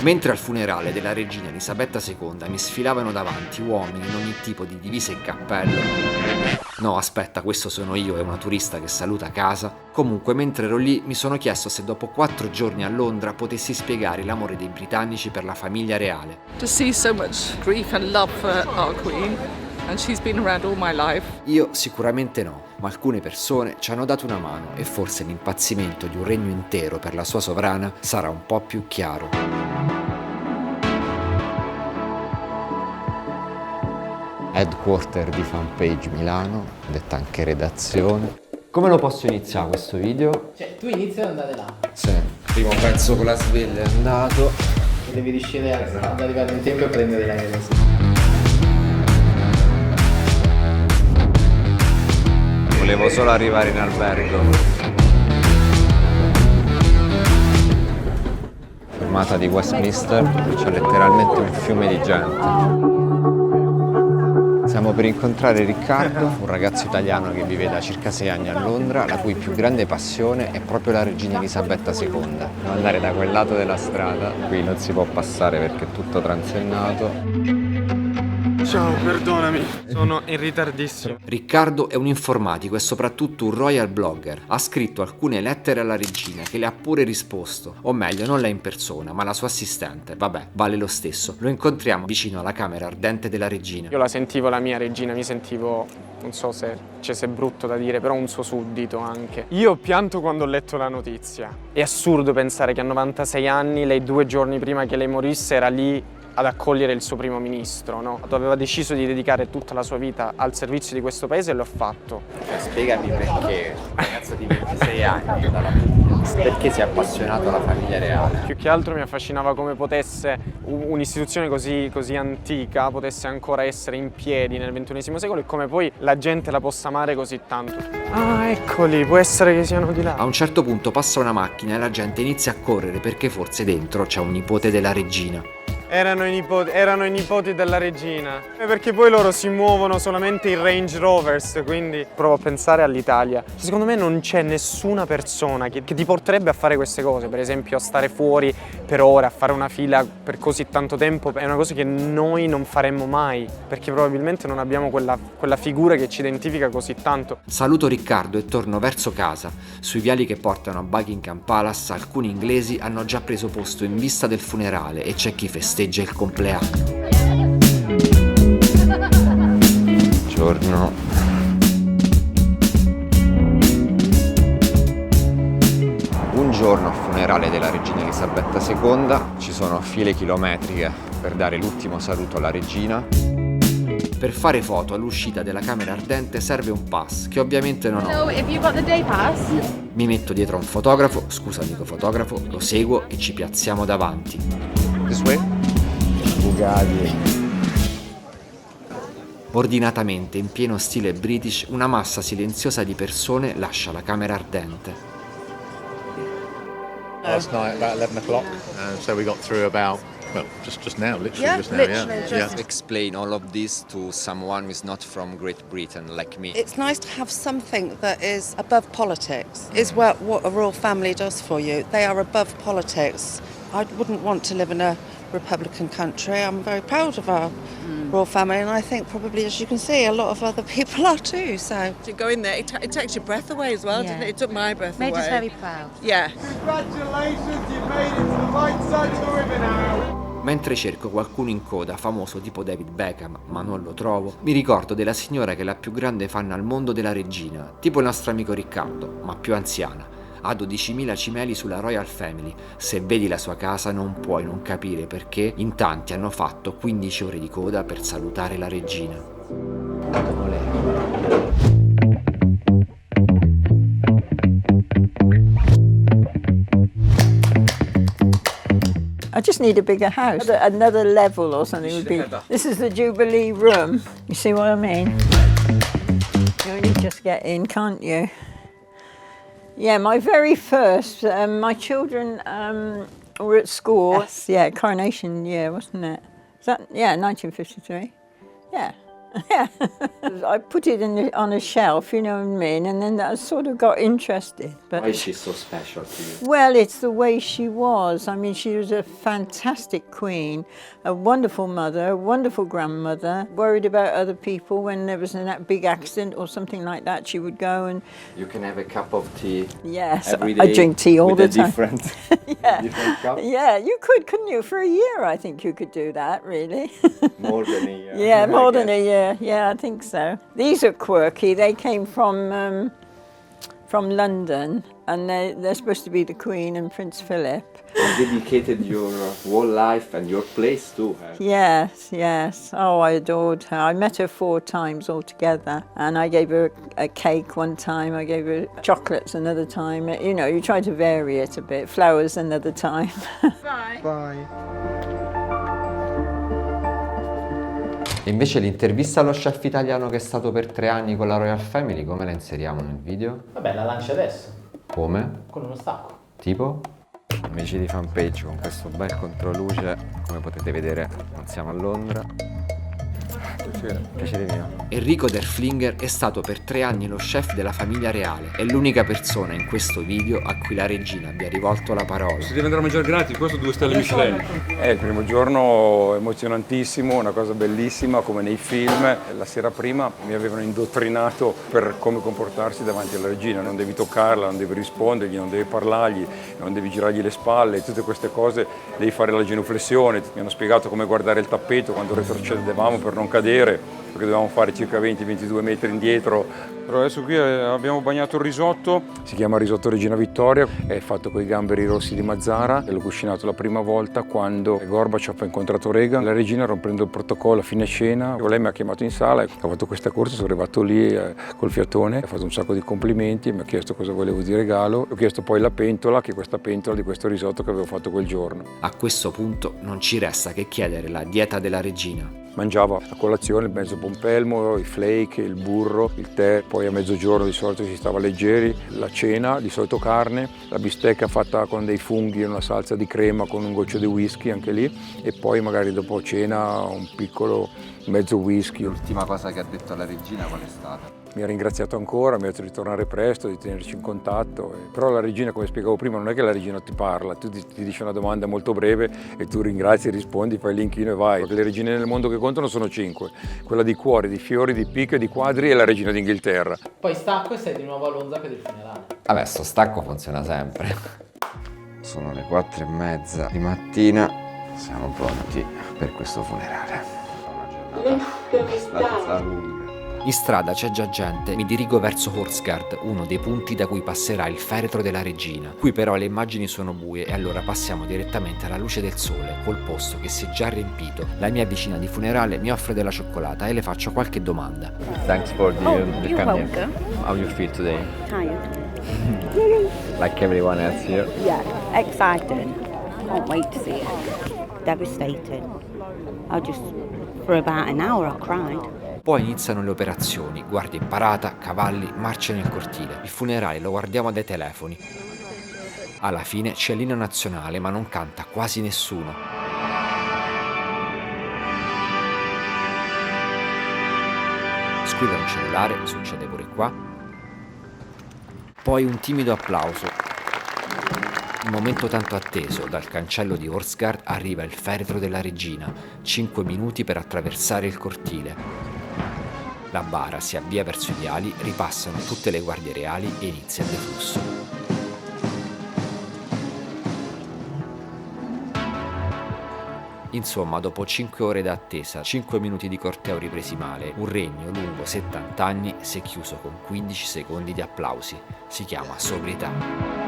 Mentre al funerale della regina Elisabetta II mi sfilavano davanti uomini in ogni tipo di divisa e cappello. No, aspetta, questo sono io e una turista che saluta casa. Comunque, mentre ero lì, mi sono chiesto se dopo 4 giorni a Londra potessi spiegare l'amore dei britannici per la famiglia reale. To see so much grief and love for our Queen, and she's been around all my life. Io sicuramente no, ma alcune persone ci hanno dato una mano e forse l'impazzimento di un regno intero per la sua sovrana sarà un po' più chiaro. Headquarter di Fanpage Milano, detta anche redazione. Come lo posso iniziare questo video? Cioè, tu inizi ad andare là. Sì, primo pezzo con la sveglia è andato. E devi riuscire ad arrivare in tempo e prendere l'aereo. Volevo solo arrivare in albergo. Fermata di Westminster, c'è letteralmente un fiume di gente. Stiamo per incontrare Riccardo, un ragazzo italiano che vive da circa 6 anni a Londra, la cui più grande passione è proprio la regina Elisabetta II. Devo andare da quel lato della strada, qui non si può passare perché è tutto transennato. Ciao, perdonami, sono in ritardissimo. Riccardo è un informatico e soprattutto un royal blogger. Ha scritto alcune lettere alla regina che le ha pure risposto, o meglio non lei in persona ma la sua assistente. Vabbè, vale lo stesso. Lo incontriamo vicino alla camera ardente della regina. Io la sentivo la mia regina, mi sentivo, non so se è brutto da dire, però un suo suddito anche. Io ho pianto quando ho letto la notizia. È assurdo pensare che a 96 anni, lei 2 giorni prima che lei morisse era lì ad accogliere il suo primo ministro, no? Aveva deciso di dedicare tutta la sua vita al servizio di questo paese e l'ha fatto. Spiegami perché un ragazzo di 26 anni dalla perché si è appassionato alla famiglia reale? Più che altro mi affascinava come potesse un'istituzione così antica potesse ancora essere in piedi nel XXI secolo e come poi la gente la possa amare così tanto. Ah, eccoli, può essere che siano di là. A un certo punto passa una macchina e la gente inizia a correre perché forse dentro c'è un nipote della regina. Erano i nipoti della regina. Perché poi loro si muovono solamente in Range Rovers, quindi provo a pensare all'Italia. Secondo me non c'è nessuna persona che ti porterebbe a fare queste cose, per esempio a stare fuori per ore, a fare una fila per così tanto tempo, è una cosa che noi non faremmo mai, perché probabilmente non abbiamo quella figura che ci identifica così tanto. Saluto Riccardo e torno verso casa. Sui viali che portano a Buckingham Palace alcuni inglesi hanno già preso posto in vista del funerale e c'è chi festeggia il compleanno. Buongiorno. Un giorno al funerale della regina Elisabetta II, ci sono file chilometriche per dare l'ultimo saluto alla regina. Per fare foto all'uscita della camera ardente serve un pass, che ovviamente non ho. So, if you got the day pass? Mi metto dietro a un fotografo, scusa amico fotografo, lo seguo e ci piazziamo davanti. This way? Bugatti. Ordinatamente, in pieno stile British, una massa silenziosa di persone lascia la camera ardente. Last night about 11 o'clock, so we got through about, well, just now, literally just now, yeah. Explain all of this to someone who is not from Great Britain, like me. It's nice to have something that is above politics, is what a royal family does for you. They are above politics. I wouldn't want to live in a Republican country. I'm very proud of our royal family, and I think probably, as you can see, a lot of other people are too. So to go in there, it takes your breath away as well, Yeah. didn't it? It took my breath made away. us very proud. Yeah. Congratulations, you made it to the right side of the river now. Mentre cerco qualcuno in coda, famoso tipo David Beckham, ma non lo trovo, mi ricordo della signora che è la più grande fan al mondo della regina, tipo il nostro amico Riccardo, ma più anziana. Ha 12.000 cimeli sulla Royal Family. Se vedi la sua casa non puoi non capire perché in tanti hanno fatto 15 ore di coda per salutare la regina. I just need a bigger house, another level or something would be. This is the Jubilee room. You see what I mean? You just get in, can't you? Yeah, my very first, my children were at school. Yes. Yeah, coronation year, wasn't it? Is that, yeah, 1953. Yeah. Yeah. I put it on a shelf, you know what I mean, and then I sort of got interested. But why is she so special to you? well, it's the way she was. I mean, she was a fantastic queen, a wonderful mother, a wonderful grandmother, worried about other people when there was a big accident or something like that. She would go and... You can have a cup of tea Yes, every day. I drink tea all with the a time. Different, Yeah. different cup. Yeah, you could, couldn't you? For a year, I think you could do that, really. More than a year. Yeah, more I than guess. a year. Yeah, I think so. These are quirky. They came from London, and they're supposed to be the Queen and Prince Philip. You dedicated your whole life and your place to her. Yes, yes. Oh, I adored her. I met her 4 times altogether, and I gave her a cake one time. I gave her chocolates another time. You know, you try to vary it a bit. Flowers another time. Bye. Bye. E invece l'intervista allo chef italiano che è stato per 3 anni con la Royal Family, come la inseriamo nel video? Vabbè, la lanci adesso, Come? con uno stacco. Tipo? Amici di fanpage, con questo bel controluce, come potete vedere non siamo a Londra. Piacere mio. Enrico Derflinger è stato per 3 anni lo chef della famiglia reale. È l'unica persona in questo video a cui la regina abbia rivolto la parola. Si deve andare a mangiare gratis, questo 2 stelle Michelin. È il primo giorno emozionantissimo, una cosa bellissima come nei film. La sera prima mi avevano indottrinato per come comportarsi davanti alla regina. Non devi toccarla, non devi rispondergli, non devi parlargli, non devi girargli le spalle, tutte queste cose devi fare la genuflessione. Mi hanno spiegato come guardare il tappeto quando retrocedevamo per non cadere, perché dovevamo fare circa 20-22 metri indietro. Però adesso qui abbiamo bagnato il risotto, si chiama risotto Regina Vittoria, è fatto con i gamberi rossi di Mazzara e l'ho cucinato la prima volta quando Gorbaciov ha incontrato Reagan. La regina, rompendo il protocollo a fine cena, lei mi ha chiamato in sala, ho fatto questa corsa, sono arrivato lì col fiatone, ha fatto un sacco di complimenti, mi ha chiesto cosa volevo di regalo, ho chiesto poi la pentola, che è questa pentola di questo risotto che avevo fatto quel giorno. A questo punto non ci resta che chiedere la dieta della regina. Mangiavo a colazione il mezzo pompelmo, i flake, il burro, il tè, poi a mezzogiorno di solito si stava leggeri, la cena, di solito carne, la bistecca fatta con dei funghi e una salsa di crema con un goccio di whisky anche lì e poi magari dopo cena un piccolo mezzo whisky. L'ultima cosa che ha detto la regina qual è stata? Mi ha ringraziato ancora, mi ha detto di tornare presto, di tenerci in contatto. Però la regina, come spiegavo prima, non è che la regina ti parla, tu ti dice una domanda molto breve e tu ringrazi, rispondi, fai l'inchino e vai. Perché le regine nel mondo che contano sono 5. Quella di cuori, di fiori, di picche, di quadri e la regina d'Inghilterra. Poi stacco e sei di nuovo a Londra per il funerale. Vabbè, sto stacco funziona sempre. Sono le 4:30 di mattina, siamo pronti per questo funerale. Una giornata abbastanza lunga. In strada c'è già gente, mi dirigo verso Horsgard, uno dei punti da cui passerà il feretro della regina. Qui però le immagini sono buie e allora passiamo direttamente alla luce del sole, col posto che si è già riempito. La mia vicina di funerale mi offre della cioccolata e le faccio qualche domanda. Thanks for the you're welcome. How you feel today? Tired. Like everyone else here? Yeah, excited. Can't wait to see it. Devastated. For about an hour I cried. Poi iniziano le operazioni, guardia in parata, cavalli, marcia nel cortile. Il funerale lo guardiamo dai telefoni. Alla fine c'è l'inno nazionale, ma non canta quasi nessuno. Squilla un cellulare, succede pure qua. Poi un timido applauso. Il momento tanto atteso, dal cancello di Horsgard arriva il feretro della regina, 5 minuti per attraversare il cortile. La bara si avvia verso i viali, ripassano tutte le guardie reali e inizia il deflusso. Insomma, dopo 5 ore d'attesa, 5 minuti di corteo ripresi male, un regno lungo 70 anni si è chiuso con 15 secondi di applausi. Si chiama sobrietà.